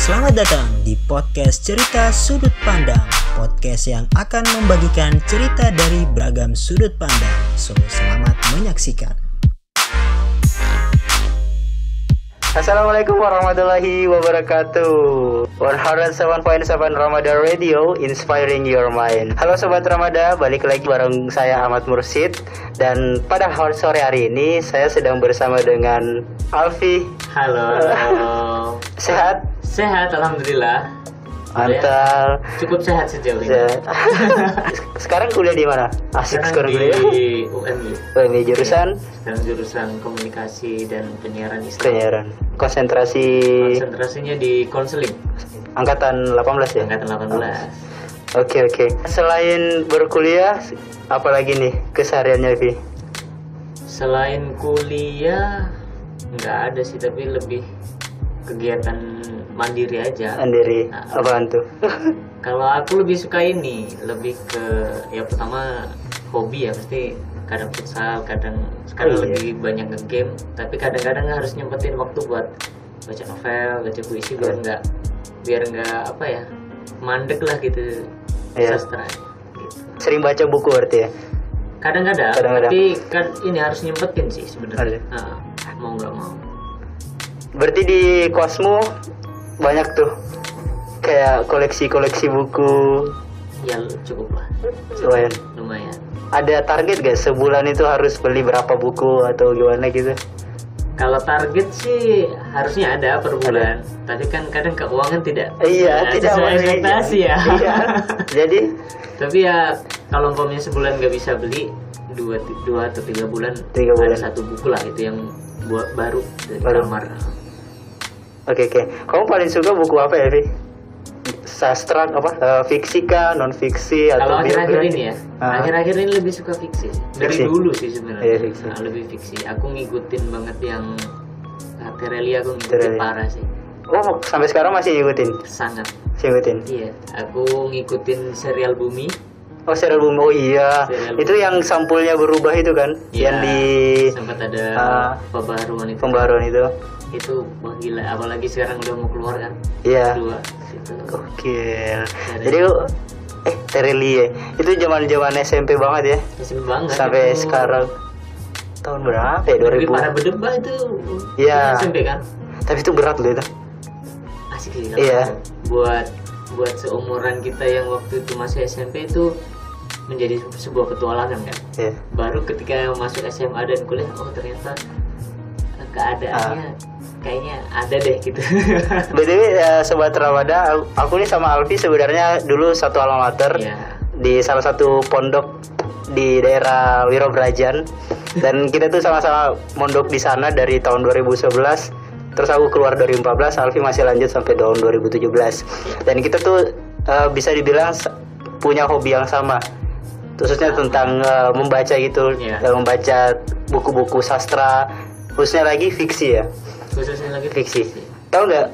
Selamat datang di podcast Cerita Sudut Pandang, podcast yang akan membagikan cerita dari beragam sudut pandang. So, selamat menyaksikan. Assalamualaikum warahmatullahi wabarakatuh. 107.7 Ramada Radio, inspiring your mind. Halo Sobat Ramada, balik lagi bareng saya Ahmad Mursid. Dan pada sore hari ini saya sedang bersama dengan Alfi. Halo. Sehat? Sehat, alhamdulillah. Mantap. Cukup sehat sejauh ini. Sekarang kuliah di mana? Asik sekarang kuliah di UMY. UMY jurusan? Sekarang jurusan komunikasi dan penyiaran Islam. Penyiaran. Konsentrasinya di konseling. Angkatan 18 ya? Angkatan 18. Oke. Selain berkuliah, apalagi nih kesehariannya, Vi? Selain kuliah nggak ada sih, tapi lebih kegiatan mandiri aja. Mandiri. Nah, Apaan tuh? Kalau aku lebih suka ini, lebih ke ya pertama hobi ya, pasti kadang futsal, kadang sekarang lebih banyak nge-game, tapi kadang-kadang harus nyempetin waktu buat baca novel, baca puisi biar nggak apa ya, mandek lah gitu. Sastra gitu. Sering baca buku berarti ya? Kadang-kadang. Tapi kan ini harus nyempetin sih sebenarnya. Mau nggak mau. Berarti di kosmu banyak tuh kayak koleksi buku. Ya cukup lah. Lumayan. Ada target gak sebulan itu harus beli berapa buku atau gimana gitu? Kalau target sih harusnya ada per bulan, tapi kan kadang keuangan tidak sesuai ekspektasi ya. Iya. Jadi tapi ya kalau umpamanya sebulan nggak bisa beli 2 atau 3 bulan ada satu buku lah itu yang buat baru dari kamar. Oke. Kamu paling suka buku apa ya, Vi? Sastra apa? Fiksi kah, non fiksi atau kalau akhir-akhir ini ya? Akhir-akhir ini lebih suka fiksi. Dari dulu sih sebenarnya. Lebih fiksi. Aku ngikutin banget yang Terelia, aku ngikutin parah sih. Oh, sampai sekarang masih ngikutin? Sangat. Ngikutin? Iya, aku ngikutin serial Bumi. Oh, serial Bumi. Oh iya. Itu yang sampulnya berubah itu kan? Ya, yang di sempat ada pembaruan itu. Itu wah gila, apalagi sekarang udah mau keluar kan. Iya. Dua gitu. Gokil. Jadi Terelie itu zaman SMP banget ya. SMP banget. Sampai itu sekarang tahun berapa ya? 2000. Para berdebah itu. Iya. SMP kan. Tapi itu berat loh itu. Asik gila. Iya. Buat seumuran kita yang waktu itu masih SMP itu menjadi sebuah petualangan kan. Iya. Baru ketika masuk SMA dan kuliah, oh ternyata keadaannya kayaknya ada deh gitu. BTW Sobat Ramada, aku nih sama Alfi sebenarnya dulu satu alma mater di salah satu pondok di daerah Wirobrajan. Dan kita tuh sama-sama mondok di sana dari tahun 2011. Terus aku keluar 2014, Alfi masih lanjut sampai tahun 2017. Dan kita tuh bisa dibilang punya hobi yang sama, khususnya tentang membaca gitu, membaca buku-buku sastra, khususnya lagi fiksi ya. Khususnya lagi fiksi. Tahu nggak?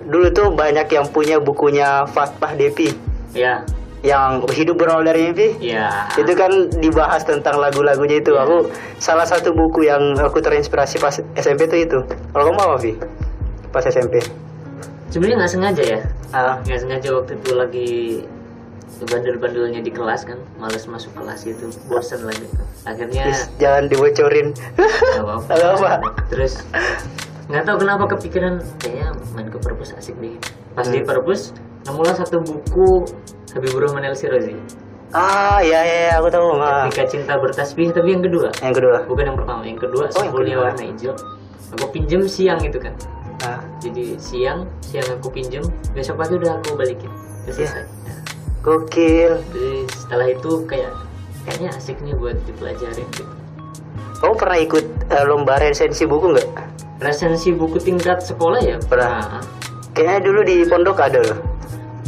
Dulu tuh banyak yang punya bukunya Fatpah Devi. Ya. Yang hidup berawal dari mimpi. Ya. Itu kan dibahas tentang lagu-lagunya itu. Aku salah satu buku yang aku terinspirasi pas SMP itu. Kalau kamu apa, Vi? Pas SMP? Sebenarnya nggak sengaja ya. Nggak sengaja waktu itu lagi bandel-bandelnya di kelas kan, malas masuk kelas itu, bosan lagi. Akhirnya jangan dibocorin. Nggak apa. Terus nggak tahu kenapa kepikiran kayaknya main ke perpus asik deh. Pas di perpus nemulah satu buku Habibur Rahman El Shirazi. Iya, aku tahu. Ketika Cinta Bertasbih, tapi yang kedua. Bukan yang pertama, yang kedua Simpulnya Warna Hijau. Aku pinjem siang itu kan. Jadi siang aku pinjem, besok pagi udah aku balikin. Selesai. Gokil. Jadi setelah itu kayaknya asik nih buat dipelajarin gitu. Kamu pernah ikut lomba resensi buku nggak? Resensi buku tingkat sekolah ya? Pernah. Kayaknya dulu di pondok ada loh.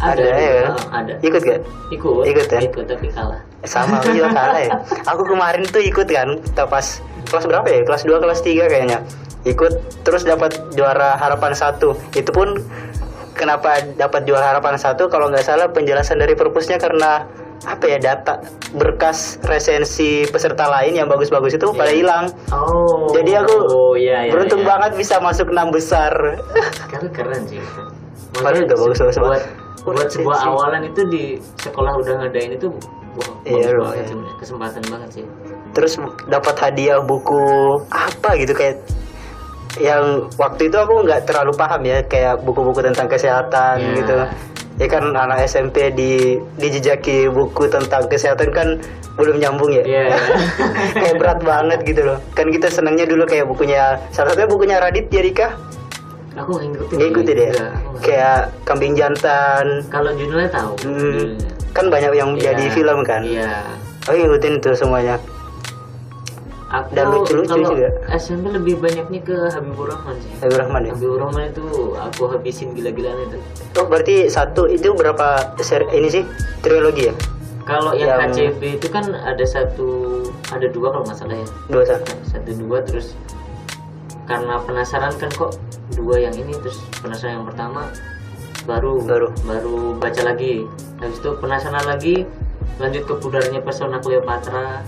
Ada ya? Ada. Ikut gak? Ikut kan? Ikut tapi kalah. Sama aku juga kalah ya. Aku kemarin tuh ikut kan, pas kelas berapa ya? Kelas 2, kelas 3 kayaknya. Ikut terus dapat juara harapan 1. Itu pun kenapa dapat juara harapan 1 kalau nggak salah penjelasan dari perpusnya karena apa ya, data berkas resensi peserta lain yang bagus-bagus itu pada hilang. Oh. Jadi aku beruntung iya. banget bisa masuk 6 besar. Keren sih. Padahal udah bagus-bagus banget. Buat sebuah awalan itu di sekolah udah ngadain itu, wah, Iya, bagus banget iya. sih. Kesempatan banget sih. Terus dapat hadiah buku apa gitu, kayak yang waktu itu aku nggak terlalu paham ya, kayak buku-buku tentang kesehatan gitu. Ya kan anak SMP dijejaki buku tentang kesehatan kan belum nyambung ya. Iya. Kayak berat banget gitu loh. Kan kita senangnya dulu kayak bukunya, salah satunya bukunya Raditya Dika. Aku ngikutin. Ngikutin ya. Kayak Kambing Jantan. Kalau judulnya tahu. Judulnya. Kan banyak yang jadi film kan. Iya. Aku ngikutin itu semuanya. Aku Dan lucu-lucu kalau juga. SMP lebih banyaknya ke Habibur Rahman sih. Habibur Rahman ya. Habibur Rahman itu aku habisin gila-gilaan itu. Oh berarti satu itu berapa ini sih, trilogi ya? Kalau yang Yang- KCB itu kan ada dua kalau nggak salah ya. Dua satu. Satu dua, terus karena penasaran kan kok dua yang ini, terus penasaran yang pertama baru baca lagi. Habis itu penasaran lagi, lanjut ke Pudarnya Pesona Cleopatra,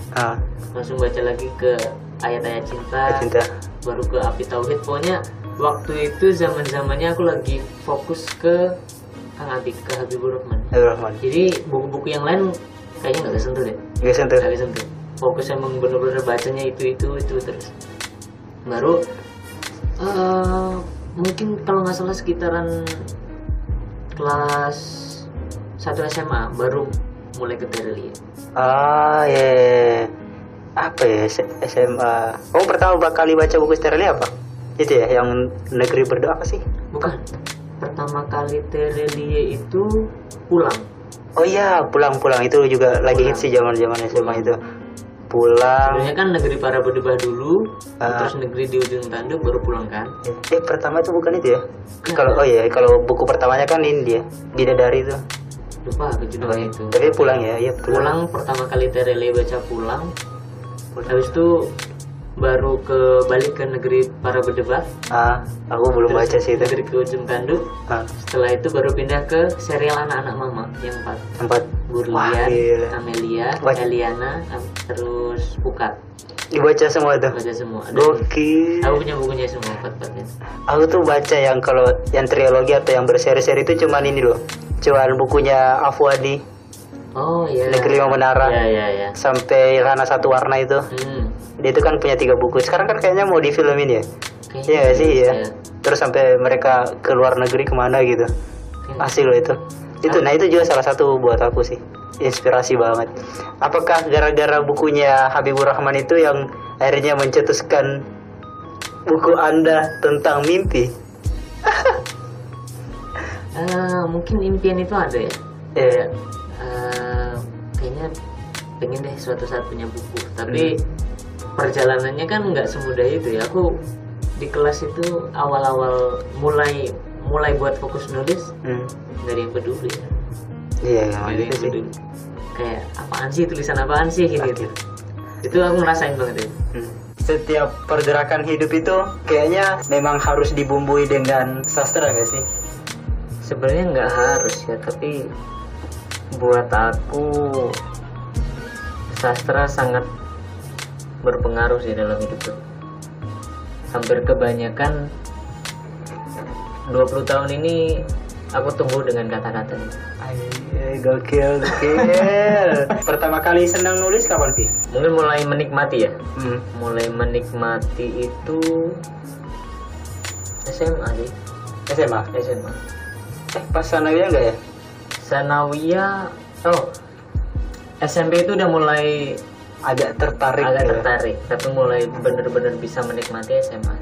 langsung baca lagi ke Ayat-ayat Cinta, baru ke Api Tauhid. Pokoknya waktu itu zaman-zamannya aku lagi fokus ke Kang Abik, ke Habibur Rahman. Jadi buku-buku yang lain kayaknya nggak kesentuh deh. Nggak kesentuh. Fokus emang bener-bener bacanya itu terus. Baru mungkin kalau nggak salah sekitaran kelas 1 SMA baru mulai ke Terelia. Ya. Apa ya, SMA. Oh pertama kali baca buku Terelia apa? Itu ya, yang Negeri Berdoa apa sih? Bukan. Pertama kali Terelia itu Pulang. Oh iya, pulang itu juga lagi hits sih zaman-zaman SMA itu. Pulang. Sebenarnya kan Negeri Para Berdebah dulu, terus Negeri di Ujung Tanduk, baru Pulang kan. Pertama itu bukan itu ya? Kalau buku pertamanya kan ini dia, Bidadari itu. Lupa aku judulnya itu. Tapi Pulang ya, iya Pulang pertama kali Terelia baca Pulang. Habis itu baru balik ke Negeri Para Berdebah. Aku belum baca sih itu. Negeri ke Ujung Tanduk. Setelah itu baru pindah ke serial Anak-anak Mama yang 4. Burlian, Amelia, Eliana, terus Pukat. Dibaca semua tuh. Baca semua. Gokil. Aku punya bukunya semua 4-4-nya. Aku tuh baca yang kalau yang trilogi atau yang berseri-seri itu cuman ini loh. Cuman bukunya Afwadi. Oh iya. Negeri Lima Menara. Iya. Sampai Rana Satu Warna itu. Dia itu kan punya 3 buku. Sekarang kan kayaknya mau difilmin ya. Iya gak sih ya. Terus sampai mereka ke luar negeri kemana gitu. Asli loh itu. Nah itu juga salah satu buat aku sih. Inspirasi banget. Apakah gara-gara bukunya Habibur Rahman itu yang akhirnya mencetuskan buku Anda tentang mimpi? Mungkin impian itu ada ya. Iya. Kayaknya pengen deh suatu saat punya buku. Tapi perjalanannya kan nggak semudah itu ya. Aku di kelas itu awal-awal mulai buat fokus nulis, nggak ada yang peduli ya. Iya, nggak ada yang peduli. Kayak apaan sih, tulisan apaan sih gitu. Itu aku ngerasain banget ya. Setiap pergerakan hidup itu kayaknya memang harus dibumbui dengan sastra nggak sih? Sebenarnya nggak harus ya, tapi buat aku sastra sangat berpengaruh sih dalam hidupku. Hampir kebanyakan 20 tahun ini aku tumbuh dengan kata-kata ini. Gokil. Pertama kali senang nulis kapan sih? Mungkin mulai menikmati ya. Mulai menikmati itu SMA sih. SMA. Pas sanawiyah enggak ya? Sanawiyah, SMP itu udah mulai agak tertarik. Tapi mulai bener-bener bisa menikmati SMA.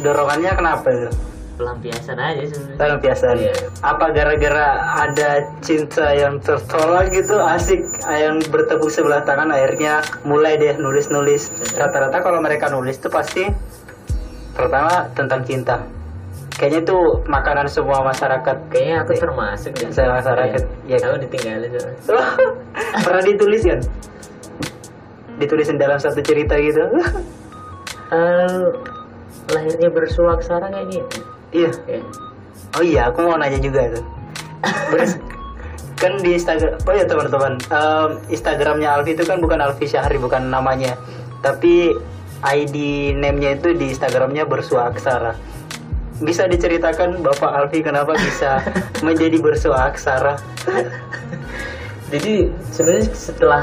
Dorongannya kenapa itu? Pelampiasan aja sebenarnya. Pelampiasan. Iya. Apa gara-gara ada cinta yang tertolak gitu, asik yang bertepuk sebelah tangan, akhirnya mulai deh nulis. Rata-rata kalau mereka nulis tuh pasti pertama tentang cinta. Kayaknya itu makanan semua masyarakat. Kayaknya aku termasuk deh. Masyarakat. Ya. Aku ditinggalin. Pernah ditulis kan? Ditulisin dalam satu cerita gitu. Lahirnya bersuaksara kayaknya. Iya. Oh iya, aku mau nanya juga tuh. kan di Instagram. Oh ya teman-teman, Instagramnya Alfi itu kan bukan Alfi Syahri, bukan namanya, tapi ID name-nya itu di Instagramnya bersua aksara. Bisa diceritakan Bapak Alfi kenapa bisa menjadi bersua aksara? Jadi sebenarnya setelah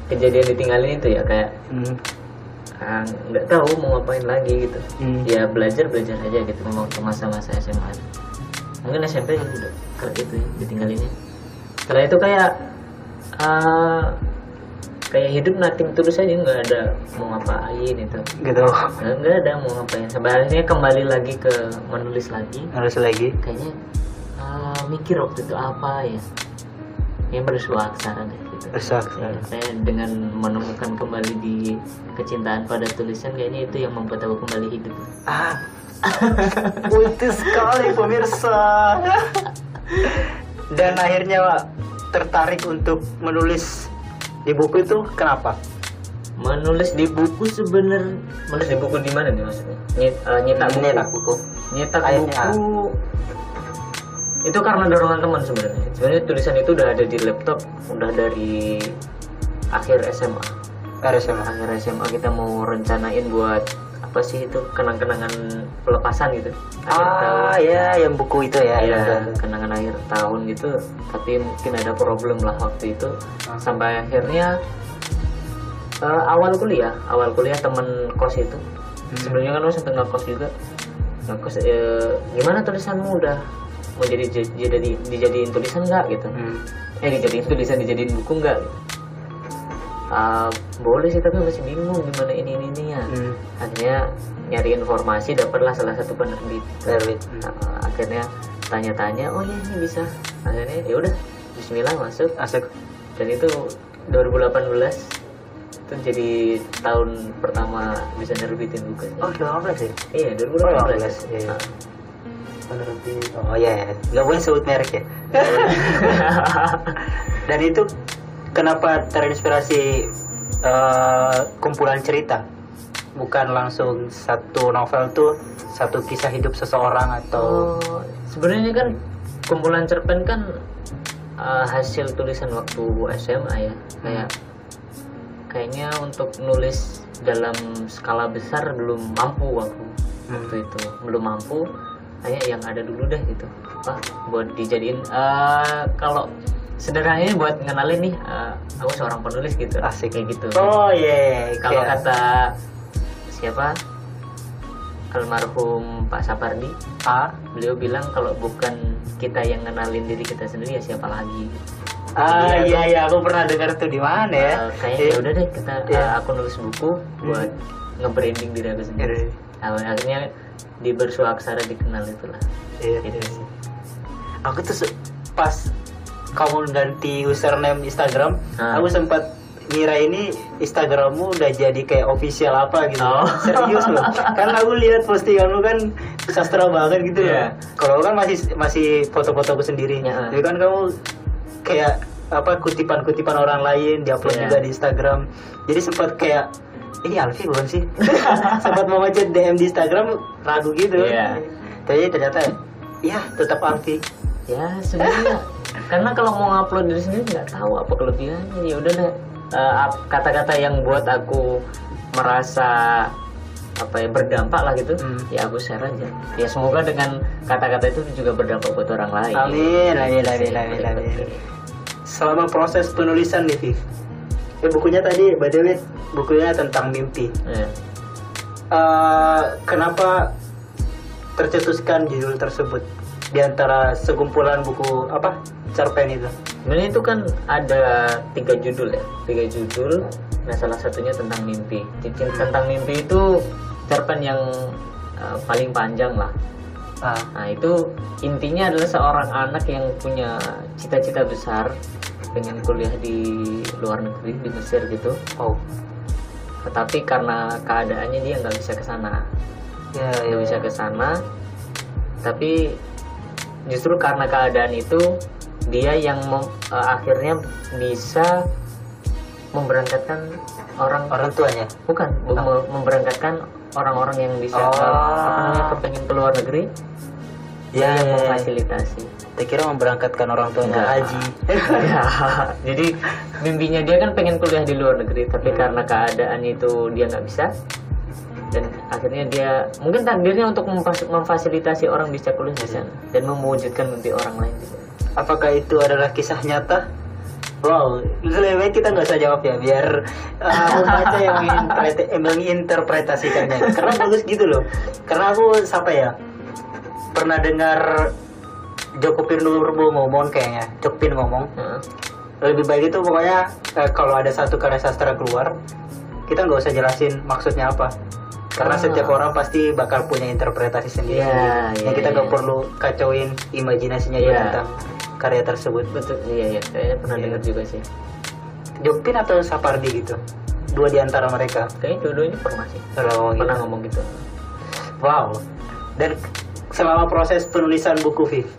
kejadian ditinggalin itu ya kayak nggak tahu mau ngapain lagi gitu. Ya belajar aja gitu, mau ke masa-masa SMA. Mungkin SMP udah kayak gitu ya, ditinggalinnya. Setelah itu kayak hidup nothing tulus aja, nggak ada mau ngapain itu Gitu. nggak ada mau ngapain. Sebenarnya kembali lagi ke menulis lagi kayaknya, mikir waktu itu apa ya, yang bersua aksara deh gitu. Bersua aksara. Ya, saya dengan menemukan kembali di kecintaan pada tulisan, kayaknya itu yang membuat aku kembali hidup. Puitis sekali pemirsa. Dan akhirnya tertarik untuk menulis di buku itu kenapa? Menulis di buku menulis di buku di mana nih maksudnya? Nyetak buku. Nyetak buku itu karena dorongan teman sebenarnya. Sebenarnya tulisan itu udah ada di laptop, udah dari akhir SMA. Akhir SMA kita mau rencanain buat apa sih itu, kenang-kenangan pelepasan gitu. Ya, yang buku itu ya. Kenangan akhir tahun gitu. Tapi mungkin ada problem lah waktu itu. Sampai akhirnya awal kuliah temen kos itu. Sebelumnya kan aku sampai ngekos juga. Ngekos gimana tulisanmu, udah mau dijadiin tulisan nggak gitu? Dijadiin tulisan, dijadiin buku nggak? Gitu. Boleh sih, tapi masih bingung gimana ini ya. Akhirnya nyari informasi, dapatlah salah satu penerbit. Akhirnya tanya-tanya, oh ya ini bisa. Akhirnya ya udah, Bismillah masuk. Dan itu 2018 itu jadi tahun pertama bisa nerbitin buku. Oh 2018 sih? Iya 2018. Iya. Penerbit. Oh iya, nggak boleh sebut merek ya. Dan itu kenapa terinspirasi kumpulan cerita, bukan langsung satu novel tuh, satu kisah hidup seseorang atau? Sebenarnya kan kumpulan cerpen kan hasil tulisan waktu SMA ya. Kayaknya untuk nulis dalam skala besar belum mampu waktu itu, belum mampu. Hanya yang ada dulu deh gitu. Buat dijadiin kalau sederhananya buat ngenalin nih, aku seorang penulis gitu. Asik kayak gitu. Oh iya. Kalau kata siapa, almarhum Pak Sapardi, beliau bilang kalau bukan kita yang ngenalin diri kita sendiri ya siapa lagi. Iya, aku pernah dengar tuh di mana ya. Kayaknya ya udah deh kita, aku nulis buku buat nge-branding diri aku sendiri. Akhirnya di bersua aksara dikenal itulah. Gitu sih. Aku tuh pas kamu ganti username Instagram, aku sempat ngira ini Instagrammu udah jadi kayak official apa gitu. Serius loh. Kan aku lihat postinganmu kan sastra banget gitu ya. Kalau kan masih foto-fotoku sendiri. Jadi kan kamu kayak apa, kutipan-kutipan orang lain diupload juga di Instagram. Jadi sempat kayak ini Alfi bukan sih? Sempat mau ngechat DM di Instagram, ragu gitu. Tapi ternyata ya tetap Alfi. Ya sebenarnya karena kalau mau ngupload diri sendiri nggak tahu apa kelebihannya. Ya udah deh, kata-kata yang buat aku merasa berdampak lah gitu, ya aku share aja. Ya semoga dengan kata-kata itu juga berdampak buat orang lain. Amin. Selama proses penulisan nih Viv, bukunya tadi by the way, bukunya tentang mimpi. Kenapa tercetuskan judul tersebut di antara sekumpulan buku cerpen itu? Sebenarnya itu kan ada 3 judul. Nah salah satunya tentang mimpi. Tentang mimpi itu cerpen yang paling panjang lah. Nah itu intinya adalah seorang anak yang punya cita-cita besar, pengen kuliah di luar negeri, di Mesir gitu. Tetapi karena keadaannya dia nggak bisa ke sana. Nggak bisa ke sana. Tapi justru karena keadaan itu dia yang akhirnya bisa memberangkatkan orang tuanya. Bukan, memberangkatkan orang-orang yang bisa kepengen ke luar negeri. Ya, yang memfasilitasi. Saya kira memberangkatkan orang tuanya haji. Ya, jadi mimpinya dia kan pengen kuliah di luar negeri, tapi karena keadaan itu dia nggak bisa, dan akhirnya dia mungkin takdirnya untuk memfasilitasi orang bisa kuliah di sana dan mewujudkan mimpi orang lain juga. Apakah itu adalah kisah nyata? Wow, lebih baik kita nggak usah jawab ya, biar membaca yang menginterpretasikannya. Karena bagus gitu loh. Karena aku pernah dengar Joko Pinurbo ngomong kayaknya, Jokpin ngomong. Lebih baik itu pokoknya kalau ada satu karya sastra keluar, kita nggak usah jelasin maksudnya apa. Karena setiap orang pasti bakal punya interpretasi sendiri. Yang kita nggak perlu kacauin imajinasinya tentang karya tersebut. Betul, iya, kayaknya pernah dengar juga sih. Jokpin atau Sapardi gitu, dua di antara mereka. Kayaknya dua-duanya pernah sih. Pernah ngomong gitu. Wow. Dan selama proses penulisan buku, Viv,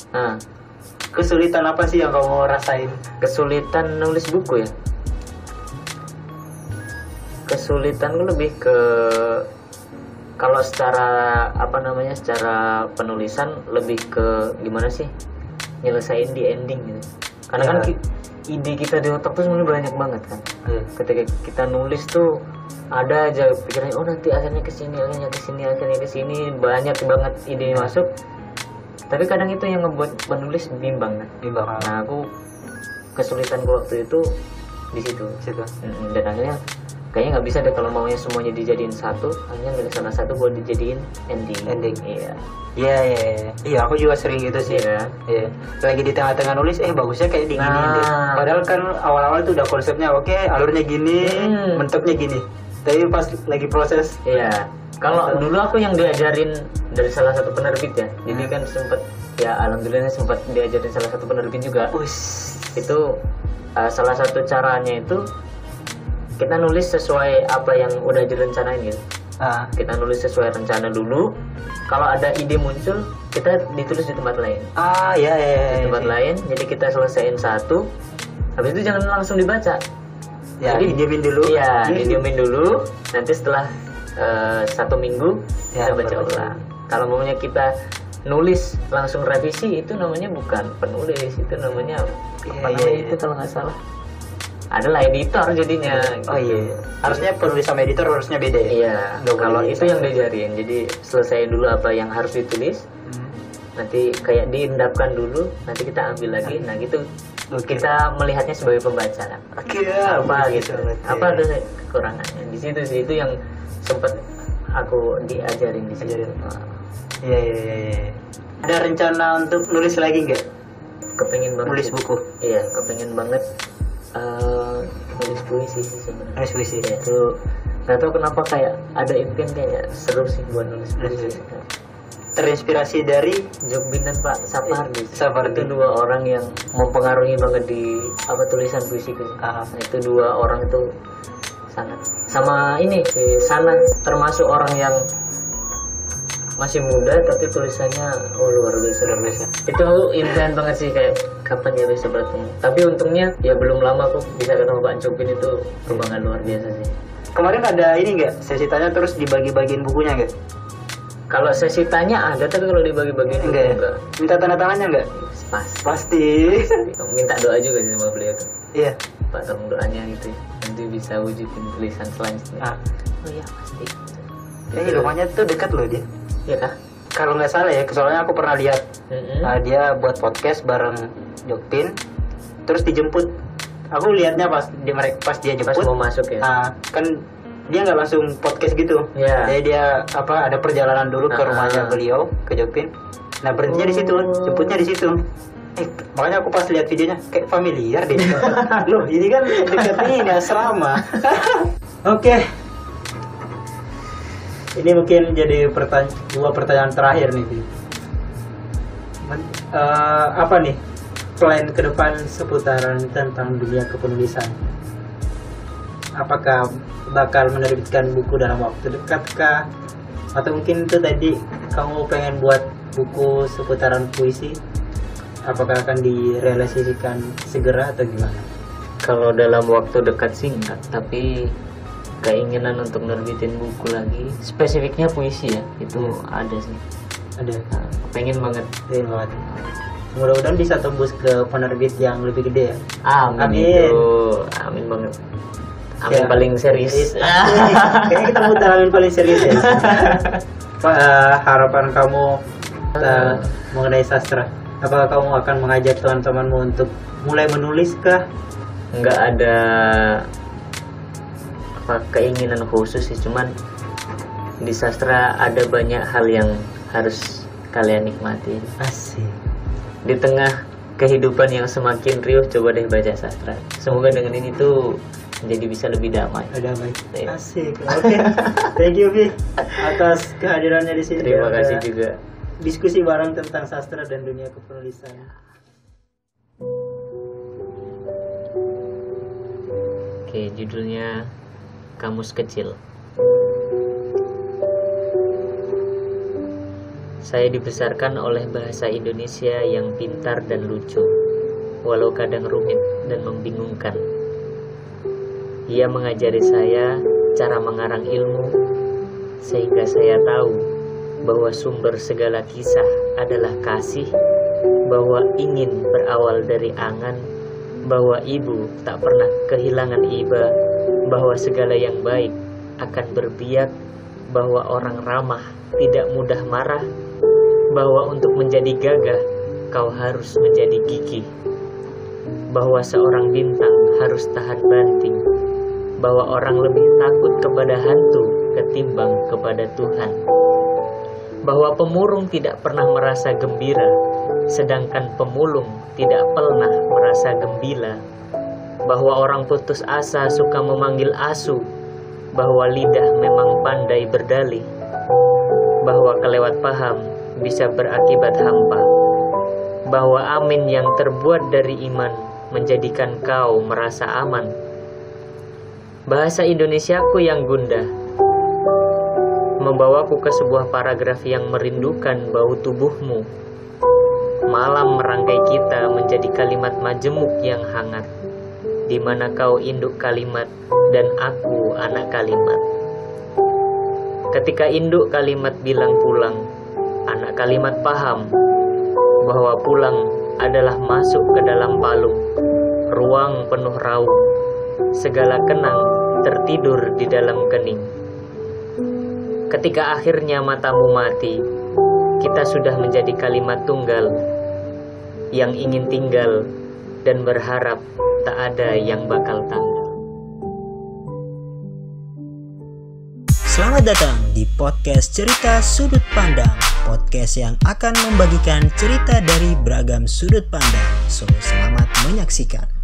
kesulitan apa sih yang kamu rasain? Kesulitan nulis buku ya? Kesulitan lebih ke kalau secara secara penulisan lebih ke gimana sih nyelesain di ending gitu. Karena kan ide kita di otak tuh sebenarnya banyak banget kan. Ketika kita nulis tuh ada aja pikirannya, oh nanti akhirnya ke sini banyak banget ide masuk. Tapi kadang itu yang ngebuat penulis bimbang kan. Nah, aku kesulitan waktu itu di situ. Dan akhirnya kayaknya nggak bisa deh kalau maunya semuanya dijadiin satu, hanya milih salah satu buat dijadiin ending. Iya, aku juga sering gitu sih. Iya. Lagi di tengah-tengah nulis, bagusnya kayak diginiin deh. Padahal kan awal-awal tuh udah konsepnya oke, alurnya gini, bentuknya gini. Tapi pas lagi proses. Iya. Kalau dulu aku yang diajarin dari salah satu penerbit ya, jadi kan sempet ya alhamdulillah sempat diajarin salah satu penerbit juga. Itu salah satu caranya itu kita nulis sesuai apa yang udah direncanain gitu. Kita nulis sesuai rencana dulu. Kalau ada ide muncul, kita ditulis di tempat lain. Di tempat lain. Jadi kita selesaiin satu. Habis itu jangan langsung dibaca. Jadi didiemin dulu. Iya, didiemin dulu. Nanti setelah 1 minggu kita baca ulang. Kalau maunya kita nulis langsung revisi, itu namanya bukan penulis, itu namanya itu kalau nggak salah adalah editor jadinya. Harusnya penulis sama editor harusnya beda ya. Iya. Kalau itu yang diajarin, jadi selesaiin dulu apa yang harus ditulis. Nanti kayak diendapkan dulu, nanti kita ambil lagi. Nah gitu. Kita melihatnya sebagai pembaca kan. Apa gitu. Apa ada kekurangannya. Di situ sih itu yang sempat aku diajarin di situ. Iya. Ada rencana untuk nulis lagi nggak? Kepengen banget. Nulis buku. Iya, kepengen banget. Nulis puisi sih sebenarnya. Nulis puisi itu nggak tahu kenapa kayak ada impian kayak seru sih buat nulis puisi. Terinspirasi dari Jokpin dan Pak Sapardi. Itu dua orang yang mempengaruhi banget di tulisan puisi gitu. Itu dua orang itu sangat. Sama ini si Sana termasuk orang yang masih muda tapi tulisannya luar biasa. Itu impian banget sih, kayak kapan dia bisa bertemu. Tapi untungnya ya belum lama aku bisa ketemu Pak Jokpin, itu kebanggaan luar biasa sih. Kemarin ada ini nggak sesi tanya terus dibagi-bagiin bukunya nggak? Kalau sesi tanya ada, tapi kalau dibagi-bagiin enggak. Minta tanda tangannya nggak? Pasti. Minta doa juga sih sama beliau tuh. Iya. Pak, tolong doanya gitu ya, nanti bisa wujudin tulisan selanjutnya. Oh iya pasti. Kayaknya rumahnya tuh dekat loh dia. Iya kah? Kalau nggak salah ya, soalnya aku pernah lihat dia buat podcast bareng Jokpin, terus dijemput. Aku lihatnya pas dia jemput. Pas mau masuk ya. Kan dia nggak langsung podcast gitu. Jadi dia ada perjalanan dulu ke rumahnya beliau, ke Jokpin. Nah berhentinya di situ, jemputnya di situ. Makanya aku pas lihat videonya kayak familiar deh. Loh ini kan dekat ini asrama. Oke. Ini mungkin jadi dua pertanyaan terakhir nih. Apa nih plan ke depan seputaran tentang dunia kepenulisan? Apakah bakal menerbitkan buku dalam waktu dekat kah? Atau mungkin itu tadi kamu pengen buat buku seputaran puisi? Apakah akan direalisasikan segera atau gimana? Kalau dalam waktu dekat sih enggak, tapi keinginan untuk nerbitin buku lagi, spesifiknya puisi ya, itu ada sih. Ada. Pengen banget. Mudah-mudahan bisa tembus ke penerbit yang lebih gede ya. Amin. Amin banget. Amin ya. Paling serius. Kayaknya kita muter amin paling serius ya. Harapan kamu mengenai sastra, apakah kamu akan mengajak teman-temanmu untuk mulai menulis kah? Nggak ada keinginan khusus sih, cuman di sastra ada banyak hal yang harus kalian nikmati. Asik. Di tengah kehidupan yang semakin riuh, coba deh baca sastra. Semoga dengan ini tuh jadi bisa lebih damai. Asik. Oke. Thank you Vi atas kehadirannya di sini. Terima kasih juga. Diskusi bareng tentang sastra dan dunia kepenulisan. Oke, judulnya Kamus Kecil. Saya dibesarkan oleh bahasa Indonesia yang pintar dan lucu, walau kadang rumit dan membingungkan. Ia mengajari saya cara mengarang ilmu, sehingga saya tahu bahwa sumber segala kisah adalah kasih, bahwa ingin berawal dari angan, bahwa ibu tak pernah kehilangan iba, bahwa segala yang baik akan berbiak, bahwa orang ramah tidak mudah marah, bahwa untuk menjadi gagah kau harus menjadi gigih, bahwa seorang bintang harus tahan banting, bahwa orang lebih takut kepada hantu ketimbang kepada Tuhan, bahwa pemurung tidak pernah merasa gembira, sedangkan pemulung tidak pernah merasa gembira, bahwa orang putus asa suka memanggil asu, bahwa lidah memang pandai berdalih, bahwa kelewat paham bisa berakibat hampa, bahwa amin yang terbuat dari iman menjadikan kau merasa aman. Bahasa Indonesiaku yang gundah membawaku ke sebuah paragraf yang merindukan bau tubuhmu. Malam merangkai kita menjadi kalimat majemuk yang hangat, di mana kau induk kalimat dan aku anak kalimat. Ketika induk kalimat bilang pulang, anak kalimat paham bahwa pulang adalah masuk ke dalam palung, ruang penuh raung, segala kenang tertidur di dalam kening. Ketika akhirnya matamu mati, kita sudah menjadi kalimat tunggal yang ingin tinggal dan berharap tak ada yang bakal tanggal. Selamat datang di podcast Cerita Sudut Pandang, podcast yang akan membagikan cerita dari beragam sudut pandang. So, selamat menyaksikan.